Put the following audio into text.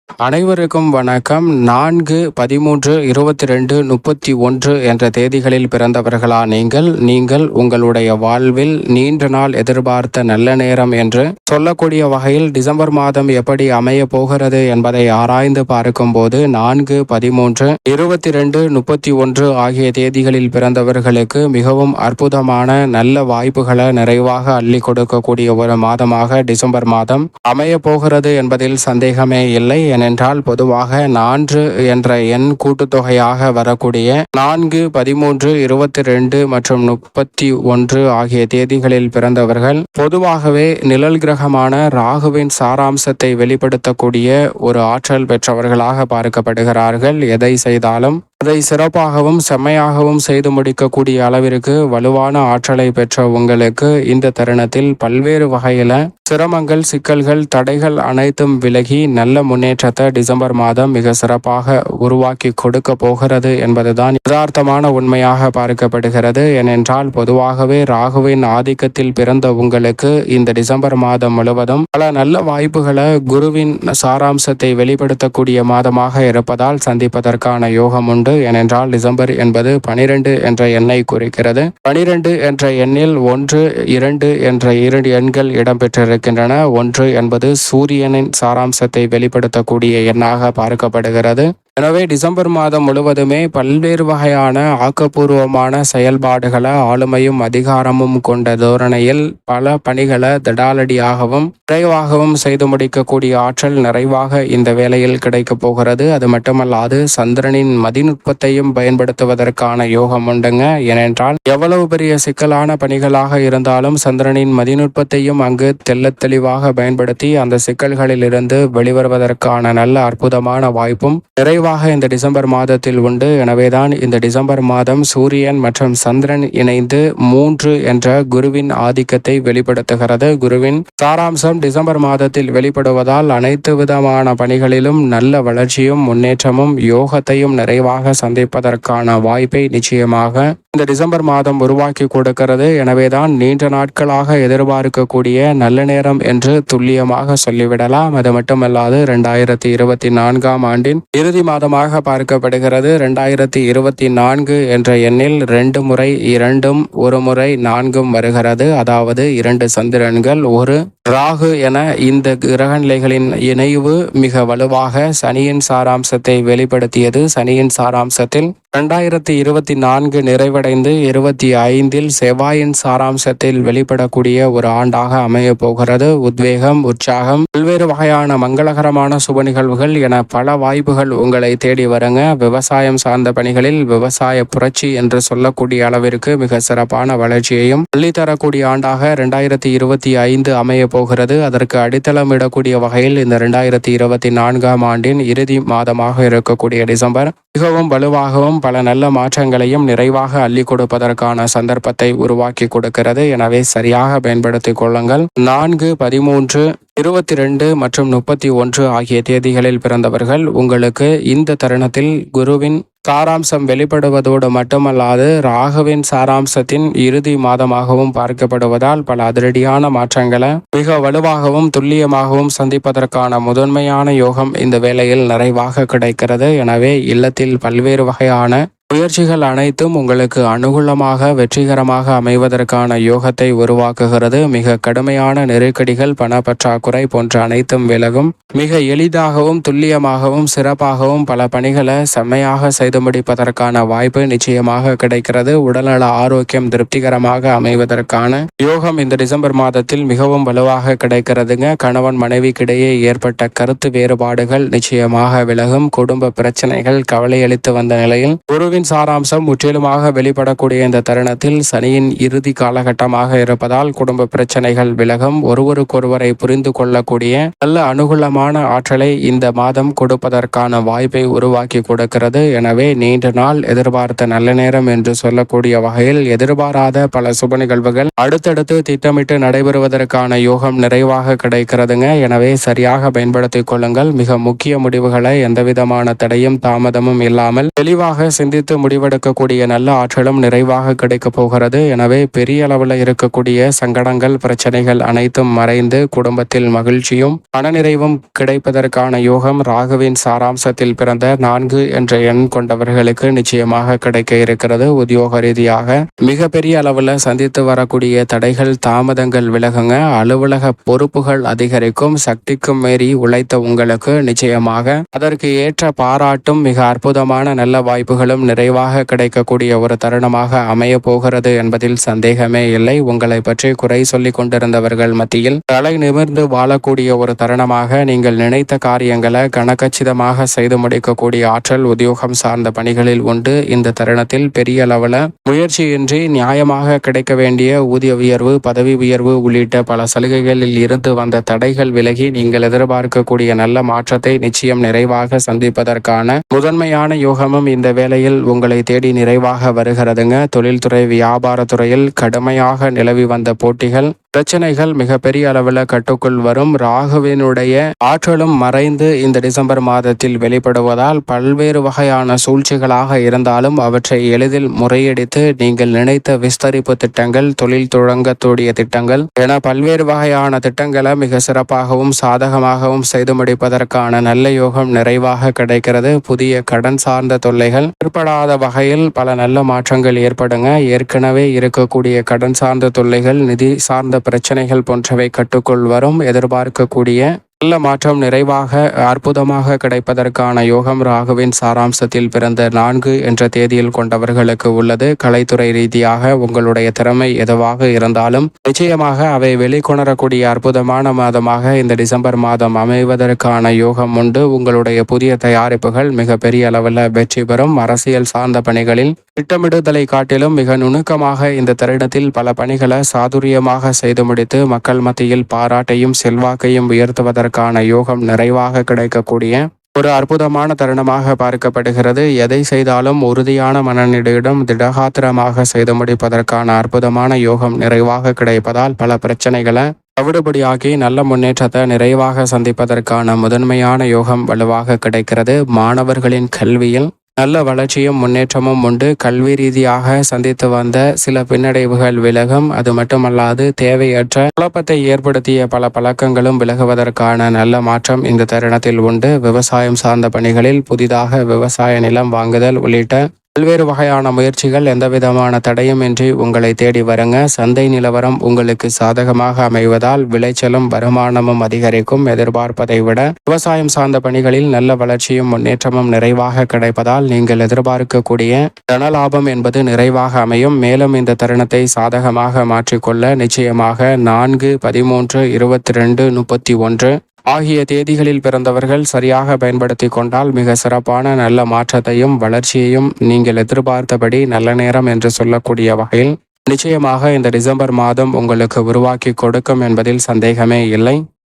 அனைவருக்கும் வணக்கம். 4/13/22/31 என்ற தேதிகளில் பிறந்தவர்களா நீங்கள் உங்களுடைய வாழ்வில் நீண்ட நாள் எதிர்பார்த்த நல்ல நேரம் என்று சொல்லக்கூடிய வகையில் டிசம்பர் மாதம் எப்படி அமைய போகிறது என்பதை ஆராய்ந்து பார்க்கும்போது 4/13/22/31 ஆகிய தேதிகளில் பிறந்தவர்களுக்கு மிகவும் அற்புதமான நல்ல வாய்ப்புகளை நிறைவாக அள்ளி கொடுக்கக்கூடிய ஒரு மாதமாக டிசம்பர் மாதம் அமைய போகிறது என்பதில் சந்தேகமே இல்லை. ஏனென்றால் பொதுவாக 4 என்ற எண் கூட்டுத்தொகையாக வரக்கூடிய 4, 13, 22 மற்றும் 31 ஆகிய தேதிகளில் பிறந்தவர்கள் பொதுவாகவே நிழல் கிரகமான ராகுவின் சாராம்சத்தை வெளிப்படுத்தக்கூடிய ஒரு ஆற்றல் பெற்றவர்களாக பார்க்கப்படுகிறார்கள். எதை செய்தாலும் அதை சிறப்பாகவும் செம்மையாகவும் செய்து முடிக்கக்கூடிய அளவிற்கு வலுவான ஆற்றலை பெற்ற உங்களுக்கு இந்த தருணத்தில் பல்வேறு வகையில சிரமங்கள், சிக்கல்கள், தடைகள் அனைத்தும் விலகி நல்ல முன்னேற்றத்தை டிசம்பர் மாதம் மிக சிறப்பாக உருவாக்கி கொடுக்க போகிறது என்பதுதான் யதார்த்தமான உண்மையாக பார்க்கப்படுகிறது. ஏனென்றால் பொதுவாகவே ராகுவின் ஆதிக்கத்தில் பிறந்த உங்களுக்கு இந்த டிசம்பர் மாதம் முழுவதும் பல நல்ல வாய்ப்புகளை குருவின் சாராம்சத்தை வெளிப்படுத்தக்கூடிய மாதமாக இருப்பதால் சந்திப்பதற்கான யோகம் உண்டு. ஏனென்றால் டிசம்பர் என்பது 12 என்ற எண்ணை குறிக்கிறது. 12 என்ற எண்ணில் 1, 2 என்ற 2 எண்கள் இடம்பெற்றிருக்கின்றன. 1 என்பது சூரியனின் சாராம்சத்தை வெளிப்படுத்தக்கூடிய எண்ணாக பார்க்கப்படுகிறது. எனவே டிசம்பர் மாதம் முழுவதுமே பல்வேறு வகையான ஆக்கப்பூர்வமான செயல்பாடுகளை ஆளுமையும் அதிகாரமும் கொண்ட தோரணையில் பல பணிகளை திடாலடியாகவும் விரைவாகவும் செய்து முடிக்கக்கூடிய ஆற்றல் நிறைவாக இந்த வேளையில் கிடைக்கப் போகிறது. அது மட்டுமல்லாது சந்திரனின் மதிநுட்பத்தையும் பயன்படுத்துவதற்கான யோகம் உண்டுங்க. ஏனென்றால் எவ்வளவு பெரிய சிக்கலான பணிகளாக இருந்தாலும் சந்திரனின் மதிநுட்பத்தையும் அங்கு தெள்ளத் தெளிவாக பயன்படுத்தி அந்த சிக்கல்களில் இருந்து வெளிவருவதற்கான நல்ல அற்புதமான வாய்ப்பும் நிறைவாக இந்த டிசம்பர் மாதத்தில் உண்டு. எனவேதான் இந்த டிசம்பர் மாதம் சூரியன் மற்றும் சந்திரன் இணைந்து 3 என்ற குருவின் ஆதிக்கத்தை வெளிப்படுத்துகிறது. குருவின் சாராம்சம் டிசம்பர் மாதத்தில் வெளிப்படுவதால் அனைத்து விதமான பணிகளிலும் நல்ல வளர்ச்சியும் முன்னேற்றமும் யோகத்தையும் நிறைவாக சந்திப்பதற்கான வாய்ப்பை நிச்சயமாக இந்த டிசம்பர் மாதம் உருவாக்கி கொடுக்கிறது. எனவேதான் நீண்ட நாட்களாக எதிர்பார்க்கக்கூடிய நல்ல நேரம் என்று துல்லியமாக சொல்லிவிடலாம். அது மட்டுமல்லாது 2024 ஆண்டின் இறுதி மாதமாக பார்க்கப்படுகிறது. 2024 என்ற எண்ணில் 2 முறை 2ம் 1 முறை 4ம் வருகிறது. அதாவது 2 சந்திரன்கள் 1 ராகு என இந்த கிரகநிலைகளின் இணைவு மிக வலுவாக சனியின் சாராம்சத்தை வெளிப்படுத்தியது. சனியின் சாராம்சத்தில் 2024 நிறைவடைந்து 25 செவ்வாயின் சாராம்சத்தில் வெளிப்படக்கூடிய ஒரு ஆண்டாக அமைய போகிறது. உத்வேகம், உற்சாகம், பல்வேறு வகையான மங்களகரமான சுப நிகழ்வுகள் என பல வாய்ப்புகள் உங்களை தேடி வருங்க. விவசாயம் சார்ந்த பணிகளில் விவசாய புரட்சி என்று சொல்லக்கூடிய அளவிற்கு மிக சிறப்பான வளர்ச்சியையும் அள்ளித்தரக்கூடிய ஆண்டாக 2025 அமைய போகிறது. அதற்கு அடித்தளமிடக்கூடிய வகையில் இந்த 2024 ஆண்டின் இறுதி மாதமாக இருக்கக்கூடிய டிசம்பர் மிகவும் வலுவாகவும் பல நல்ல மாற்றங்களையும் நிறைவாக அள்ளி கொடுப்பதற்கான சந்தர்ப்பத்தை உருவாக்கி கொடுக்கிறது. எனவே சரியாக பயன்படுத்திக் கொள்ளுங்கள். 4, 13, 22 மற்றும் 31 ஆகிய தேதிகளில் பிறந்தவர்கள் உங்களுக்கு இந்த தருணத்தில் குருவின் சாராம்சம் வெளிப்படுவதோடு மட்டுமல்லாது ராகுவின் சாராம்சத்தின் இறுதி மாதமாகவும் பார்க்கப்படுவதால் பல அதிரடியான மாற்றங்களை மிக வலுவாகவும் துல்லியமாகவும் சந்திப்பதற்கான முதன்மையான யோகம் இந்த வேளையில் நிறைவாக கிடைக்கிறது. எனவே இல்லத்தில் பல்வேறு வகையான முயற்சிகள் அனைத்தும் உங்களுக்கு அனுகூலமாக வெற்றிகரமாக அமைவதற்கான யோகத்தை உருவாக்குகிறது. மிக கடுமையான நெருக்கடிகள், பணப்பற்றாக்குறை போன்ற அனைத்தும் விலகும். மிக எளிதாகவும் துல்லியமாகவும் சிறப்பாகவும் பல பணிகளை செம்மையாக செய்து முடிப்பதற்கான வாய்ப்பு நிச்சயமாக கிடைக்கிறது. உடல்நல ஆரோக்கியம் திருப்திகரமாக அமைவதற்கான யோகம் இந்த டிசம்பர் மாதத்தில் மிகவும் வலுவாக கிடைக்கிறதுங்க. கணவன் மனைவிக்கிடையே ஏற்பட்ட கருத்து வேறுபாடுகள் நிச்சயமாக விலகும். குடும்ப பிரச்சனைகள் கவலையளித்து வந்த நிலையில் குருவின் சாராம்சம் முற்றிலுமாக வெளிப்படக்கூடிய இந்த தருணத்தில் சனியின் இறுதி காலகட்டமாக இருப்பதால் குடும்ப பிரச்சனைகள் விலகும். ஒருவருக்கொருவரை புரிந்து கொள்ளக்கூடிய நல்ல அனுகூலமான ஆற்றலை இந்த மாதம் கொடுப்பதற்கான வாய்ப்பை உருவாக்கி கொடுக்கிறது. எனவே நீண்ட நாள் எதிர்பார்த்த நல்ல நேரம் என்று சொல்லக்கூடிய வகையில் எதிர்பாராத பல சுப நிகழ்வுகள் அடுத்தடுத்து திட்டமிட்டு நடைபெறுவதற்கான யோகம் நிறைவாக கிடைக்கிறதுங்க. எனவே சரியாக பயன்படுத்திக் கொள்ளுங்கள். மிக முக்கிய முடிவுகளை எந்தவிதமான தடையும் தாமதமும் இல்லாமல் தெளிவாக சிந்தித்து சிந்தித்து முடிவெடுக்கக்கூடிய நல்ல ஆற்றலும் நிறைவாக கிடைக்க போகிறது. எனவே பெரிய அளவில் இருக்கக்கூடிய சங்கடங்கள், பிரச்சனைகள் அனைத்தும் மறைந்து குடும்பத்தில் மகிழ்ச்சியும் மனநிறைவும் கிடைப்பதற்கான யோகம் ராகுவின் சாராம்சத்தில் பிறந்த 4 என்ற எண் கொண்டவர்களுக்கு நிச்சயமாக கிடைக்க இருக்கிறது. உத்தியோக ரீதியாக மிகப்பெரிய அளவில் சந்தித்து வரக்கூடிய தடைகள், தாமதங்கள் விலகுங்க. அலுவலக பொறுப்புகள் அதிகரிக்கும். சக்திக்கும் மீறி உழைத்த உங்களுக்கு நிச்சயமாக அதற்கு ஏற்ற பாராட்டும் மிக அற்புதமான நல்ல வாய்ப்புகளும் நிறைவாக கிடைக்கக்கூடிய ஒரு தருணமாக அமைய போகிறது என்பதில் சந்தேகமே இல்லை. உங்களை பற்றி குறை சொல்லிக் கொண்டிருந்தவர்கள் மத்தியில் தலை நிமிர்ந்து வாழக்கூடிய ஒரு தருணமாக நீங்கள் நினைத்த காரியங்களை கனகச்சிதமாக செய்து முடிக்கக்கூடிய ஆற்றல் உத்தியோகம் சார்ந்த பணிகளில் உண்டு. இந்த தருணத்தில் பெரிய அளவில் முயற்சியின்றி நியாயமாக கிடைக்க வேண்டிய ஊதிய உயர்வு, பதவி உயர்வு உள்ளிட்ட பல சலுகைகளில் இருந்து வந்த தடைகள் விலகி நீங்கள் எதிர்பார்க்கக்கூடிய நல்ல மாற்றத்தை நிச்சயம் நிறைவாக சந்திப்பதற்கான முதன்மையான யோகமும் இந்த வேளையில் உங்களை தேடி நிறைவாக வருகிறதுங்க. தொழில்துறை, வியாபாரத்துறையில் கடுமையாக நிலவி வந்த போட்டிகள், பிரச்சனைகள் மிகப்பெரிய அளவில் கட்டுக்குள் வரும். ராகுவினுடைய ஆற்றலும் மறைந்து இந்த டிசம்பர் மாதத்தில் வெளிப்படுவதால் பல்வேறு வகையான சூழ்ச்சிகளாக இருந்தாலும் அவற்றை எளிதில் முறையடித்து நீங்கள் நினைத்த விஸ்தரிப்பு திட்டங்கள், தொழில் தொடங்கக்கூடிய திட்டங்கள் என பல்வேறு வகையான திட்டங்களை மிக சிறப்பாகவும் சாதகமாகவும் செய்து முடிப்பதற்கான நல்ல யோகம் நிறைவாக கிடைக்கிறது. புதிய கடன் சார்ந்த தொல்லைகள் ஏற்படாத வகையில் பல நல்ல மாற்றங்கள் ஏற்படுங்க. ஏற்கனவே இருக்கக்கூடிய கடன் சார்ந்த தொல்லைகள், நிதி சார்ந்த பிரச்சனைகள் போன்றவை கட்டுக்குள் வரும். எதிர்பார்க்கக்கூடிய நல்ல மாற்றம் நிறைவாக அற்புதமாக கிடைப்பதற்கான யோகம் ராகுவின் சாராம்சத்தில் பிறந்த 4 என்ற தேதியில் கொண்டவர்களுக்கு உள்ளது. கலைத்துறை ரீதியாக உங்களுடைய திறமை எதுவாக இருந்தாலும் நிச்சயமாக அவை வெளிக்கொணரக்கூடிய அற்புதமான மாதமாக இந்த டிசம்பர் மாதம் அமைவதற்கான யோகம் உண்டு. உங்களுடைய புதிய தயாரிப்புகள் மிக பெரிய அளவில் வெற்றி பெறும். அரசியல் சார்ந்த பணிகளில் திட்டமிடுதலை காட்டிலும் மிக நுணுக்கமாக இந்த தருணத்தில் பல பணிகளை சாதுரியமாக செய்து முடித்து மக்கள் மத்தியில் பாராட்டையும் செல்வாக்கையும் உயர்த்துவதற்கான யோகம் நிறைவாக கிடைக்கக்கூடிய ஒரு அற்புதமான தருணமாக பார்க்கப்படுகிறது. எதை செய்தாலும் உறுதியான மனநிலையுடன் திடகாத்திரமாக செய்து முடிப்பதற்கான அற்புதமான யோகம் நிறைவாக கிடைப்பதால் பல பிரச்சனைகளை தவிடுபடியாகி நல்ல முன்னேற்றத்தை நிறைவாக சந்திப்பதற்கான முதன்மையான யோகம் வலுவாக கிடைக்கிறது. மாணவர்களின் கல்வியில் நல்ல வளர்ச்சியும் முன்னேற்றமும் உண்டு. கல்வி ரீதியாக சந்தித்து வந்த சில பின்னடைவுகள் விலகும். அது மட்டுமல்லாது தேவையற்ற குழப்பத்தை ஏற்படுத்திய பல பழக்கங்களும் விலகுவதற்கான நல்ல மாற்றம் இந்த தருணத்தில் உண்டு. விவசாயம் சார்ந்த பணிகளில் புதிதாக விவசாய நிலம் வாங்குதல் உள்ளிட்ட பல்வேறு வகையான முயற்சிகள் எந்தவிதமான தடையுமின்றி உங்களை தேடி வருங்க. சந்தை நிலவரம் உங்களுக்கு சாதகமாக அமைவதால் விளைச்சலும் வருமானமும் அதிகரிக்கும். எதிர்பார்ப்பதை விட விவசாயம் சார்ந்த பணிகளில் நல்ல வளர்ச்சியும் முன்னேற்றமும் நிறைவாக கிடைப்பதால் நீங்கள் எதிர்பார்க்கக்கூடிய தனலாபம் என்பது நிறைவாக அமையும். மேலும் இந்த தருணத்தை சாதகமாக மாற்றிக்கொள்ள நிச்சயமாக 4, 13, 22, 31 ஆகிய தேதிகளில் பிறந்தவர்கள் சரியாக பயன்படுத்தி கொண்டால் மிக சிறப்பான நல்ல மாற்றத்தையும் வளர்ச்சியையும் நீங்கள் எதிர்பார்த்தபடி நல்ல நேரம் என்று சொல்லக்கூடிய வகையில் நிச்சயமாக இந்த டிசம்பர் மாதம் உங்களுக்கு உருவாக்கி கொடுக்கும் என்பதில் சந்தேகமே இல்லை.